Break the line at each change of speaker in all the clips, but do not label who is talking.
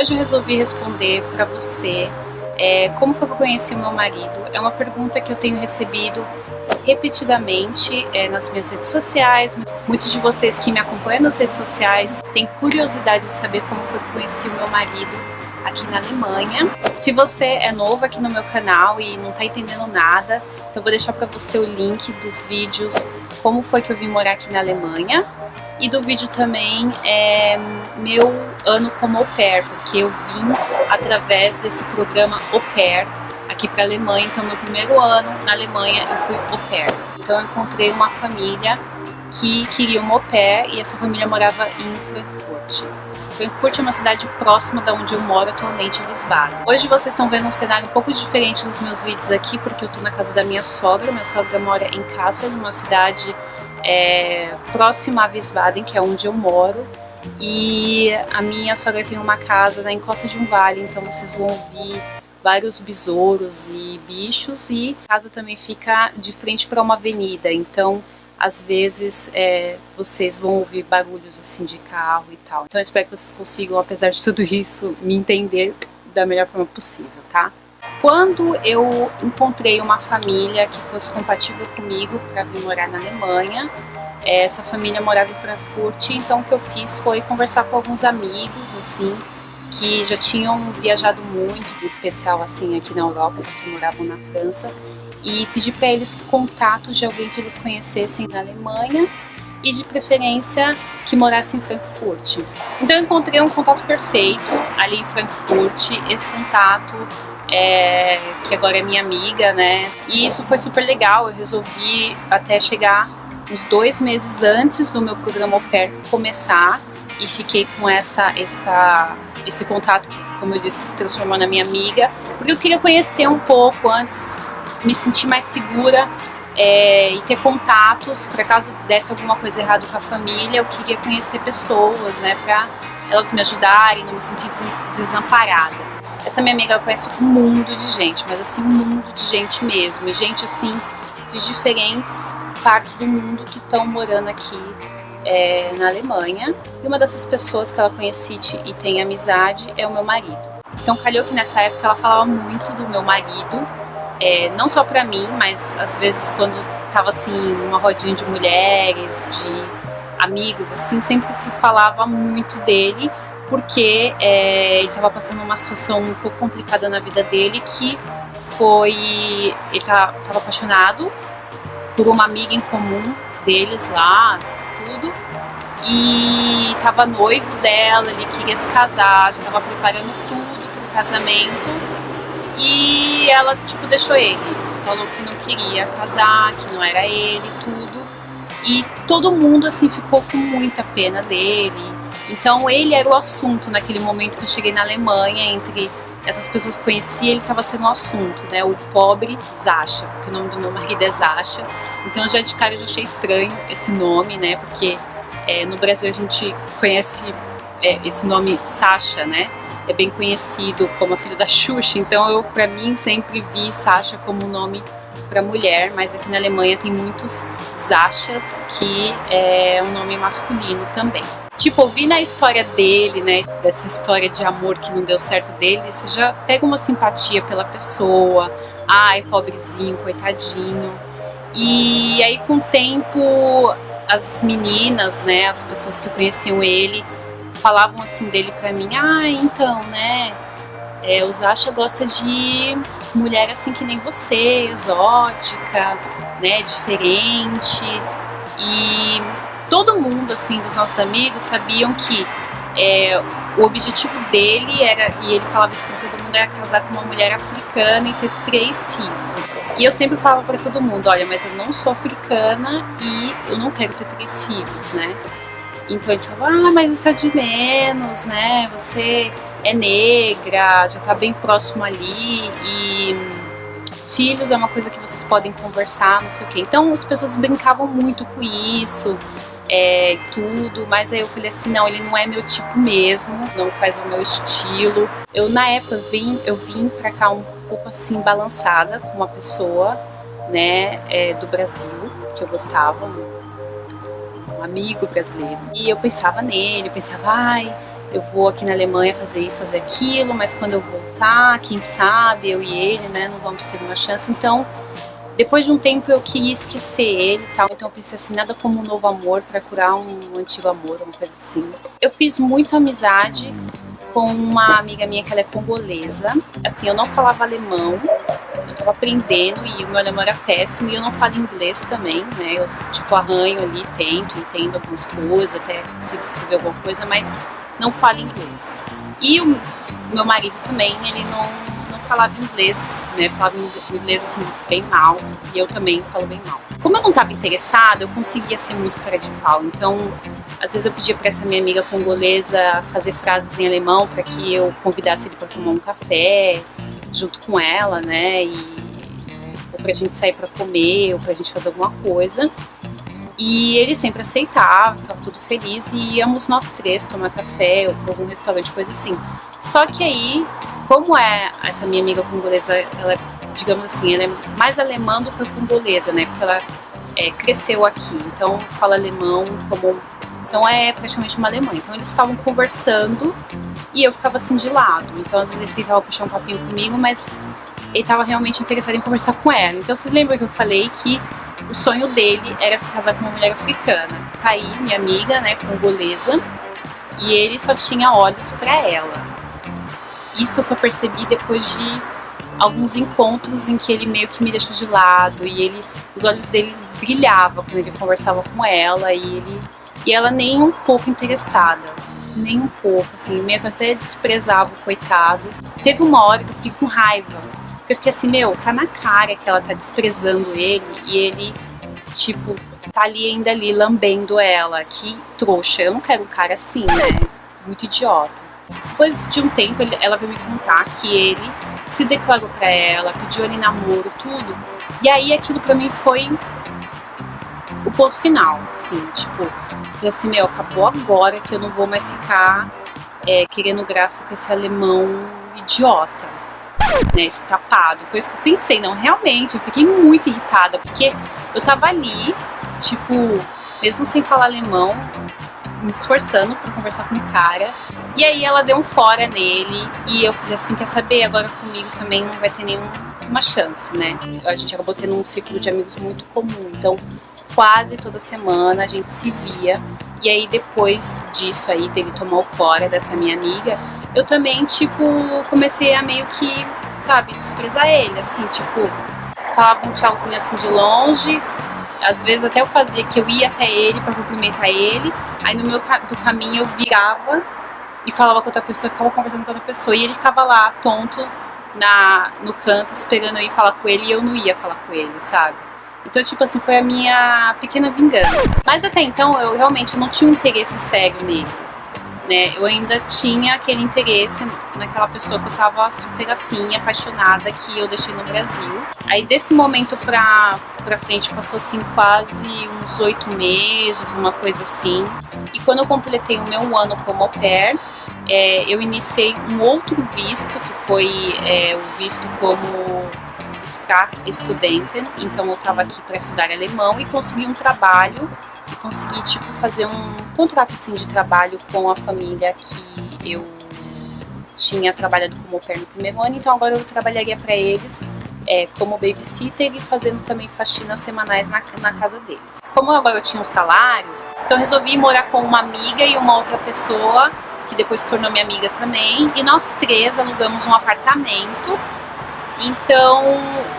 Hoje eu resolvi responder para você como foi que eu conheci o meu marido. É uma pergunta que eu tenho recebido repetidamente nas minhas redes sociais. Muitos de vocês que me acompanham nas redes sociais têm curiosidade de saber como foi que eu conheci o meu marido aqui na Alemanha. Se você é novo aqui no meu canal e não está entendendo nada, então eu vou deixar para você o link dos vídeos como foi que eu vim morar aqui na Alemanha. E do vídeo também meu ano como au pair, porque eu vim através desse programa au pair aqui para a Alemanha. Então meu primeiro ano na Alemanha eu fui au pair. Então eu encontrei uma família que queria uma au pair e essa família morava em Frankfurt. Frankfurt é uma cidade próxima da onde eu moro atualmente, em Wiesbaden. Hoje vocês estão vendo um cenário um pouco diferente dos meus vídeos aqui, porque eu estou na casa da minha sogra. Minha sogra mora em Kassel, numa cidade próxima a Wiesbaden, que é onde eu moro, e a minha sogra tem uma casa na encosta de um vale, então vocês vão ouvir vários besouros e bichos, e a casa também fica de frente para uma avenida, então às vezes vocês vão ouvir barulhos assim de carro e tal. Então eu espero que vocês consigam, apesar de tudo isso, me entender da melhor forma possível, tá? Quando eu encontrei uma família que fosse compatível comigo para vir morar na Alemanha, essa família morava em Frankfurt, então o que eu fiz foi conversar com alguns amigos, assim, que já tinham viajado muito, em especial assim aqui na Europa, que moravam na França, e pedi para eles contatos de alguém que eles conhecessem na Alemanha e de preferência que morasse em Frankfurt. Então eu encontrei um contato perfeito ali em Frankfurt, esse contato que agora é minha amiga, né? E isso foi super legal. Eu resolvi até chegar uns 2 meses antes do meu programa au pair começar e fiquei com esse contato que, como eu disse, se transformou na minha amiga, porque eu queria conhecer um pouco antes, me sentir mais segura e ter contatos para caso desse alguma coisa errada com a família. Eu queria conhecer pessoas, né, para elas me ajudarem, não me sentir desamparada. Essa minha amiga conhece um mundo de gente, mas assim, um mundo de gente mesmo. E gente assim, de diferentes partes do mundo que estão morando aqui na Alemanha. E uma dessas pessoas que ela conhece e tem amizade é o meu marido. Então calhou que nessa época ela falava muito do meu marido, não só pra mim, mas às vezes quando tava assim, numa rodinha de mulheres, de amigos, assim, sempre se falava muito dele, porque ele estava passando uma situação um pouco complicada na vida dele, que foi, ele estava apaixonado por uma amiga em comum deles lá, tudo, e estava noivo dela, ele queria se casar, já estava preparando tudo para o casamento, e ela tipo deixou ele, falou que não queria casar, que não era ele, tudo, e todo mundo assim ficou com muita pena dele. Então ele era o assunto naquele momento que eu cheguei na Alemanha. Entre essas pessoas que eu conhecia, ele estava sendo o assunto, né? O pobre Sasha, porque o nome do meu marido é Sasha. Então já de cara eu já achei estranho esse nome, né? Porque no Brasil a gente conhece esse nome Sasha, né? É bem conhecido como a filha da Xuxa. Então eu, pra mim, sempre vi Sasha como um nome para mulher, mas aqui na Alemanha tem muitos Sashas, que é um nome masculino também. Tipo, ouvindo a história dele, né, dessa história de amor que não deu certo dele, você já pega uma simpatia pela pessoa. Ai, pobrezinho, coitadinho. E aí com o tempo, as meninas, né, as pessoas que conheciam ele, falavam assim dele pra mim: ah, então, né, o Sasha gosta de mulher assim que nem você, exótica, né, diferente. E todo mundo, assim, dos nossos amigos sabiam que o objetivo dele era, e ele falava isso pra todo mundo, era casar com uma mulher africana e ter 3 filhos. E eu sempre falava pra todo mundo: olha, mas eu não sou africana e eu não quero ter 3 filhos, né? Então eles falavam: ah, mas isso é de menos, né? Você é negra, já tá bem próximo ali, e filhos é uma coisa que vocês podem conversar, não sei o quê. Então as pessoas brincavam muito com isso, tudo, mas aí eu falei assim: não, ele não é meu tipo mesmo, não faz o meu estilo. Eu na época eu vim pra cá um pouco assim balançada com uma pessoa, né, do Brasil, que eu gostava, um amigo brasileiro, e eu pensava nele, eu pensava: ai, eu vou aqui na Alemanha fazer isso, fazer aquilo, mas quando eu voltar, quem sabe, eu e ele, né, não vamos ter uma chance. Então, depois de um tempo eu queria esquecer ele e tal, então eu pensei assim, nada como um novo amor para curar um antigo amor, uma coisa assim. Eu fiz muita amizade com uma amiga minha que ela é congolesa. Assim, eu não falava alemão, eu tava aprendendo e o meu alemão era péssimo e eu não falo inglês também, né? Eu, tipo, arranho ali, entendo algumas coisas, até consigo escrever alguma coisa, mas não falo inglês. E o meu marido também, ele não falava inglês, né? Falava inglês assim bem mal e eu também falo bem mal. Como eu não estava interessada, eu conseguia ser muito cara de pau. Então, às vezes eu pedia para essa minha amiga congolesa fazer frases em alemão para que eu convidasse ele para tomar um café junto com ela, né? Ou pra gente sair para comer, ou pra gente fazer alguma coisa. E ele sempre aceitava, ficava tudo feliz e íamos nós três tomar café ou para algum restaurante, coisa assim. Só que aí, como essa minha amiga congolesa, ela, digamos assim, ela é mais alemã do que congolesa, né? Porque ela cresceu aqui, então fala alemão como... Então é praticamente uma alemã. Então eles ficavam conversando e eu ficava assim de lado. Então às vezes ele tentava puxar um papinho comigo, mas ele estava realmente interessado em conversar com ela. Então vocês lembram que eu falei que o sonho dele era se casar com uma mulher africana. Tá aí, minha amiga, né, congolesa, e ele só tinha olhos para ela. Isso eu só percebi depois de alguns encontros em que ele meio que me deixou de lado e os olhos dele brilhavam quando ele conversava com ela e ela nem um pouco interessada, nem um pouco, assim, meio que até desprezava o coitado. Teve uma hora que eu fiquei com raiva, porque eu fiquei assim, meu, tá na cara que ela tá desprezando ele e ele, tipo, tá ainda ali lambendo ela, que trouxa, eu não quero um cara assim, né, muito idiota. Depois de um tempo ela veio me contar que ele se declarou pra ela, pediu ali namoro, tudo, e aí aquilo pra mim foi o ponto final, assim, tipo, falei assim, meu, acabou agora que eu não vou mais ficar querendo graça com esse alemão idiota, né, esse tapado. Foi isso que eu pensei, não, realmente, eu fiquei muito irritada, porque eu tava ali, tipo, mesmo sem falar alemão, me esforçando pra conversar com o cara, e aí ela deu um fora nele, e eu falei assim, quer saber, agora comigo também não vai ter nenhuma chance, né, a gente acabou tendo um círculo de amigos muito comum, então quase toda semana a gente se via, e aí depois disso aí, dele tomar o fora dessa minha amiga, eu também, tipo, comecei a meio que, sabe, desprezar ele, assim, tipo, falava um tchauzinho assim de longe, às vezes até eu fazia que eu ia até ele pra cumprimentar ele, aí no do caminho eu virava e falava com outra pessoa, ficava conversando com outra pessoa, e ele ficava lá, tonto, no canto, esperando eu ir falar com ele, e eu não ia falar com ele, sabe? Então, tipo assim, foi a minha pequena vingança. Mas até então, eu realmente não tinha um interesse sério nele, né? Eu ainda tinha aquele interesse naquela pessoa que eu tava super afim, apaixonada, que eu deixei no Brasil. Aí, desse momento pra frente, passou assim quase uns 8 meses, uma coisa assim. E quando eu completei o meu ano como au pair, eu iniciei um outro visto, que foi o visto como Sprachstudenten, então eu estava aqui para estudar alemão e consegui um trabalho e consegui tipo fazer um contrato assim de trabalho com a família que eu tinha trabalhado como au pair no primeiro ano, então agora eu trabalharia para eles como babysitter e fazendo também faxinas semanais na casa deles. Como agora eu tinha um salário, então eu resolvi morar com uma amiga e uma outra pessoa que depois se tornou minha amiga também, e nós três alugamos um apartamento. Então,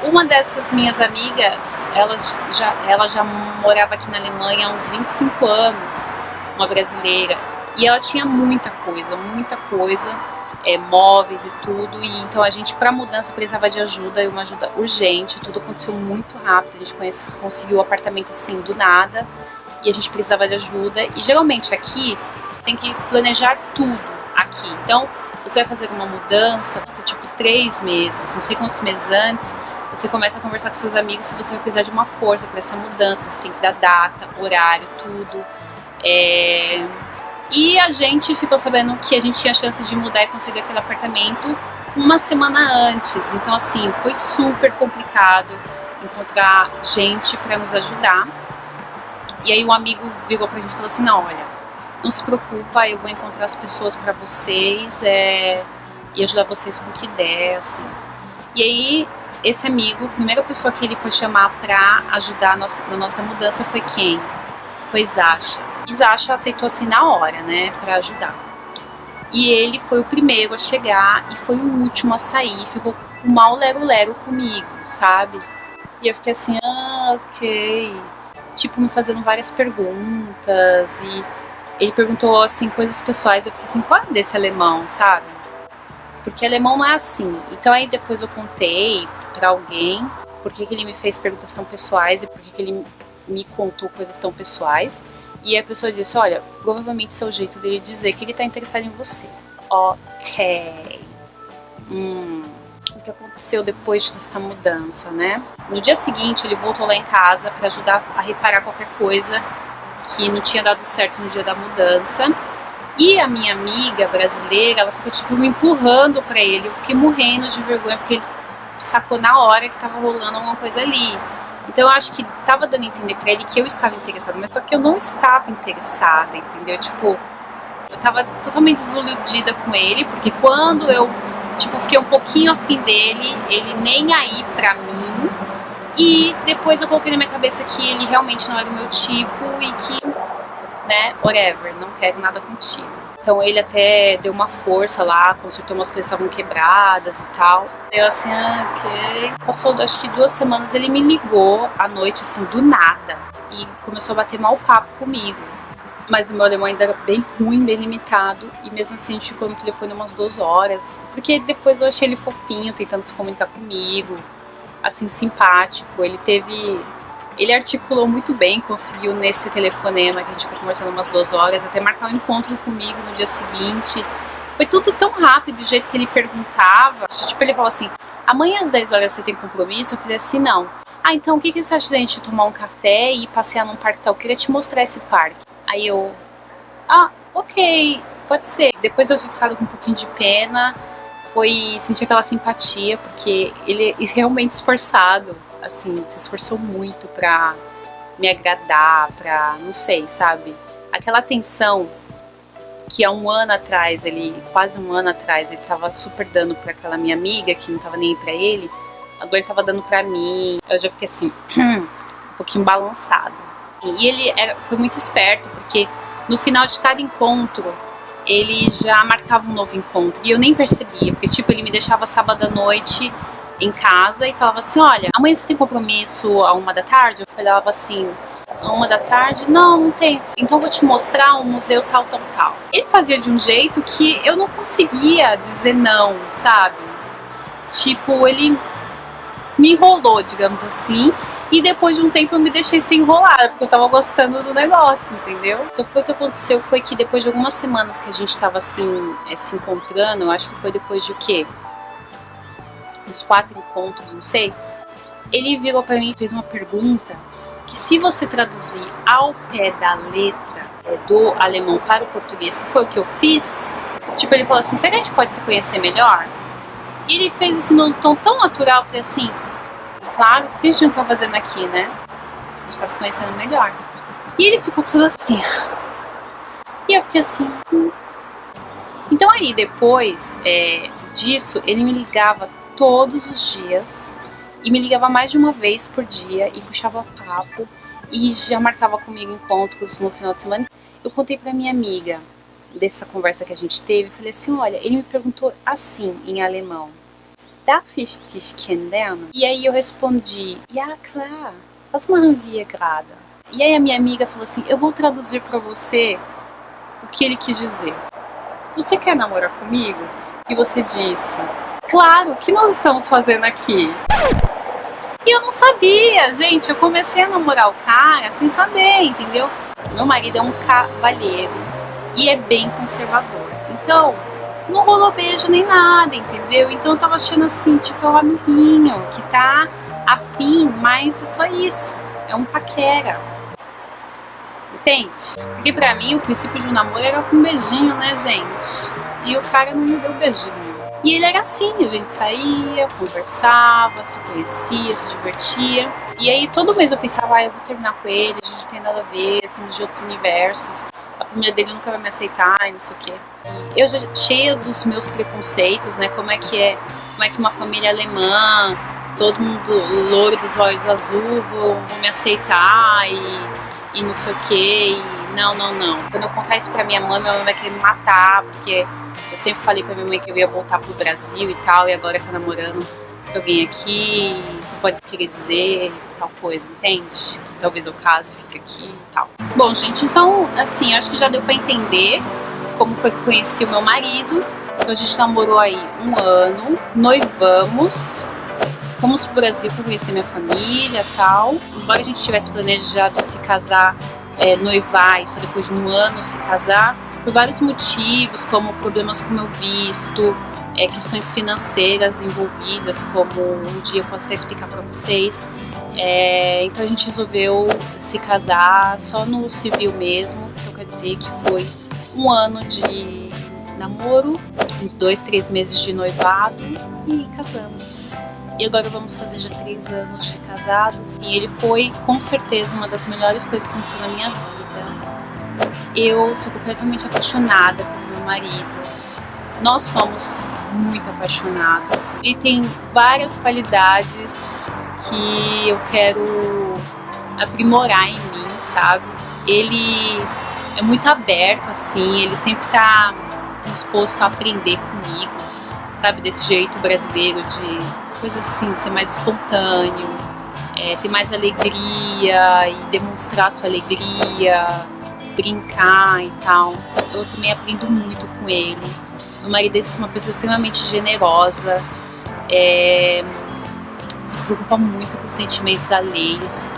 uma dessas minhas amigas, ela já morava aqui na Alemanha há uns 25 anos, uma brasileira, e ela tinha muita coisa, móveis e tudo, e então a gente, para mudança, precisava de ajuda, e uma ajuda urgente, tudo aconteceu muito rápido, a gente conseguiu o apartamento assim, do nada, e a gente precisava de ajuda, e geralmente aqui, tem que planejar tudo aqui, então você vai fazer uma mudança, você tipo 3 meses, não sei quantos meses antes, você começa a conversar com seus amigos se você vai precisar de uma força para essa mudança, você tem que dar data, horário, tudo. E a gente ficou sabendo que a gente tinha chance de mudar e conseguir aquele apartamento uma semana antes, então assim, foi super complicado encontrar gente para nos ajudar. E aí um amigo virou pra gente e falou assim, não, olha, não se preocupa, eu vou encontrar as pessoas pra vocês e ajudar vocês com o que der, assim. E aí, esse amigo, a primeira pessoa que ele foi chamar pra ajudar na nossa mudança foi quem? Foi Zasha. E Zasha aceitou assim na hora, né, pra ajudar. E ele foi o primeiro a chegar e foi o último a sair, ficou com mal lero-lero comigo, sabe? E eu fiquei assim, ok. Tipo, me fazendo várias perguntas e ele perguntou, assim, coisas pessoais. Eu fiquei assim, qual é desse alemão, sabe? Porque alemão não é assim. Então aí depois eu contei pra alguém por que ele me fez perguntas tão pessoais e por que ele me contou coisas tão pessoais. E a pessoa disse, olha, provavelmente esse é o jeito dele dizer que ele tá interessado em você. Ok. O que aconteceu depois dessa mudança, né? No dia seguinte ele voltou lá em casa pra ajudar a reparar qualquer coisa que não tinha dado certo no dia da mudança. E a minha amiga brasileira, ela ficou tipo me empurrando pra ele. Eu fiquei morrendo de vergonha porque ele sacou na hora que tava rolando alguma coisa ali. Então eu acho que tava dando a entender pra ele que eu estava interessada, mas só que eu não estava interessada, entendeu? Tipo, eu tava totalmente desiludida com ele, porque quando eu, tipo, fiquei um pouquinho afim dele, ele nem aí pra mim. E depois eu coloquei na minha cabeça que ele realmente não era o meu tipo e que, né, whatever, não quero nada contigo. Então ele até deu uma força lá, consertou umas coisas que estavam quebradas e tal. Eu assim, ok. Passou acho que 2 semanas, ele me ligou à noite, assim, do nada. E começou a bater mau papo comigo. Mas o meu alemão ainda era bem ruim, bem limitado. E mesmo assim a gente ficou no telefone umas 2 horas. Porque depois eu achei ele fofinho, tentando se comunicar comigo. Assim, simpático. Ele articulou muito bem, conseguiu nesse telefonema que a gente ficou conversando umas 2 horas, até marcar um encontro comigo no dia seguinte. Foi tudo tão rápido, do jeito que ele perguntava. Tipo, ele falou assim, amanhã às 10 horas você tem compromisso? Eu falei assim, não. Ah, então o que você acha da gente tomar um café e passear num parque tal? Eu queria te mostrar esse parque. Aí eu, ok, pode ser. Depois eu ficado com um pouquinho de pena, foi sentir aquela simpatia, porque ele é realmente esforçado. Assim, se esforçou muito pra me agradar, pra, não sei, sabe? Aquela atenção que há quase um ano atrás, ele tava super dando pra aquela minha amiga, que não tava nem aí pra ele, agora ele tava dando pra mim. Eu já fiquei assim, um pouquinho balançado. E ele foi muito esperto, porque no final de cada encontro, ele já marcava um novo encontro, e eu nem percebia, porque tipo, ele me deixava sábado à noite em casa e falava assim, olha, amanhã você tem compromisso à 1 da tarde? Eu falava assim, à 1 da tarde? Não, não tem. Então eu vou te mostrar um museu tal, tal, tal. Ele fazia de um jeito que eu não conseguia dizer não, sabe? Tipo, ele me enrolou, digamos assim, e depois de um tempo eu me deixei sem enrolar, porque eu tava gostando do negócio, entendeu? Então foi o que aconteceu, foi que depois de algumas semanas que a gente tava assim, se encontrando, eu acho que foi depois de o quê? Uns 4 encontros, não sei. Ele virou pra mim e fez uma pergunta que, se você traduzir ao pé da letra do alemão para o português, que foi o que eu fiz, tipo, ele falou assim, será que a gente pode se conhecer melhor? E ele fez assim num tom tão natural, eu falei assim, claro, o que a gente não tá fazendo aqui, né? A gente tá se conhecendo melhor. E ele ficou tudo assim. E eu fiquei assim. Então aí, depois disso, ele me ligava todos os dias, e me ligava mais de uma vez por dia, e puxava papo, e já marcava comigo encontros no final de semana. Eu contei pra minha amiga dessa conversa que a gente teve, falei assim, olha, ele me perguntou assim, em alemão, darf ich dich kennenlernen? E aí eu respondi, ja klar, was machen wir gerade? E aí a minha amiga falou assim, eu vou traduzir pra você o que ele quis dizer. Você quer namorar comigo? E você disse, claro, o que nós estamos fazendo aqui? E eu não sabia, gente, eu comecei a namorar o cara sem saber, entendeu? Meu marido é um cavalheiro e é bem conservador, então não rolou beijo nem nada, entendeu? Então eu tava achando assim, tipo, é um amiguinho que tá afim, mas é só isso, é um paquera. Entende? Porque pra mim o princípio de um namoro era com um beijinho, né, gente? E o cara não me deu beijinho. E ele era assim, a gente saía, conversava, se conhecia, se divertia. E aí todo mês eu pensava, eu vou terminar com ele, a gente não tem nada a ver, somos de outros universos. Eu família dele nunca vai me aceitar e não sei o quê. E eu já cheia dos meus preconceitos, né? Como é que uma família alemã, todo mundo loiro dos olhos azul, vão me aceitar e não sei o quê. E não. Quando eu contar isso pra minha mãe vai querer me matar, porque eu sempre falei pra minha mãe que eu ia voltar pro Brasil e tal, e agora tá namorando com alguém aqui, você pode querer dizer tal coisa, entende? Talvez o caso fique aqui e tal. Bom, gente, então, assim, acho que já deu pra entender como foi que eu conheci o meu marido. Então a gente namorou aí 1 ano, noivamos, fomos pro Brasil pra conhecer minha família e tal. Embora a gente tivesse planejado se casar, noivar e só depois de 1 ano se casar, por vários motivos, como problemas com meu visto, questões financeiras envolvidas, como um dia eu posso até explicar para vocês. Então a gente resolveu se casar só no civil mesmo, então quer dizer que foi 1 ano de namoro, uns 2, 3 meses de noivado e casamos. E agora vamos fazer já 3 anos de casados e ele foi com certeza uma das melhores coisas que aconteceu na minha vida. Eu sou completamente apaixonada pelo meu marido. Nós somos muito apaixonados. Ele tem várias qualidades que eu quero aprimorar em mim, sabe? Ele é muito aberto, assim, ele sempre tá disposto a aprender comigo, sabe? Desse jeito brasileiro de coisa assim, de ser mais espontâneo, ter mais alegria e demonstrar sua alegria, brincar e tal. Eu também aprendo muito com ele. Meu marido é uma pessoa extremamente generosa, se preocupa muito com os sentimentos alheios,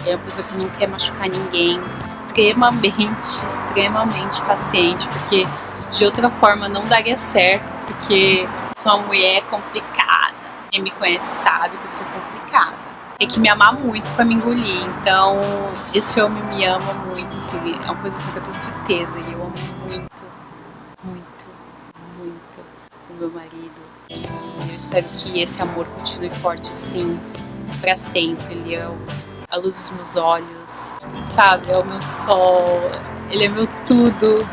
é uma pessoa que não quer machucar ninguém, extremamente paciente, porque de outra forma não daria certo, porque sou uma mulher complicada. Quem me conhece sabe que eu sou complicada. Tem que me amar muito pra me engolir, então esse homem me ama muito, assim, é uma coisa assim que eu tenho certeza, e eu amo muito o meu marido, e eu espero que esse amor continue forte assim pra sempre. Ele é a luz dos meus olhos, sabe, é o meu sol, ele é meu tudo,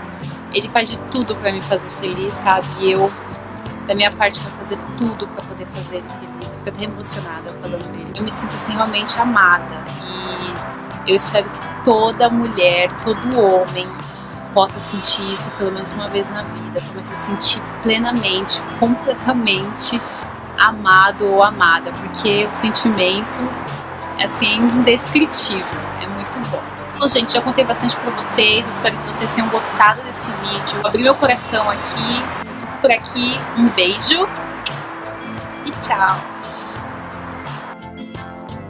ele faz de tudo pra me fazer feliz, sabe, e eu da minha parte vou fazer tudo pra poder fazer ele feliz. Eu fico até emocionada falando dele. Eu me sinto assim realmente amada e eu espero que toda mulher, todo homem possa sentir isso pelo menos uma vez na vida, comece a sentir plenamente, completamente amado ou amada, porque o sentimento é assim indescritível, é muito bom. Bom, gente, já contei bastante pra vocês, espero que vocês tenham gostado desse vídeo. Eu abri meu coração aqui, por aqui, um beijo e tchau!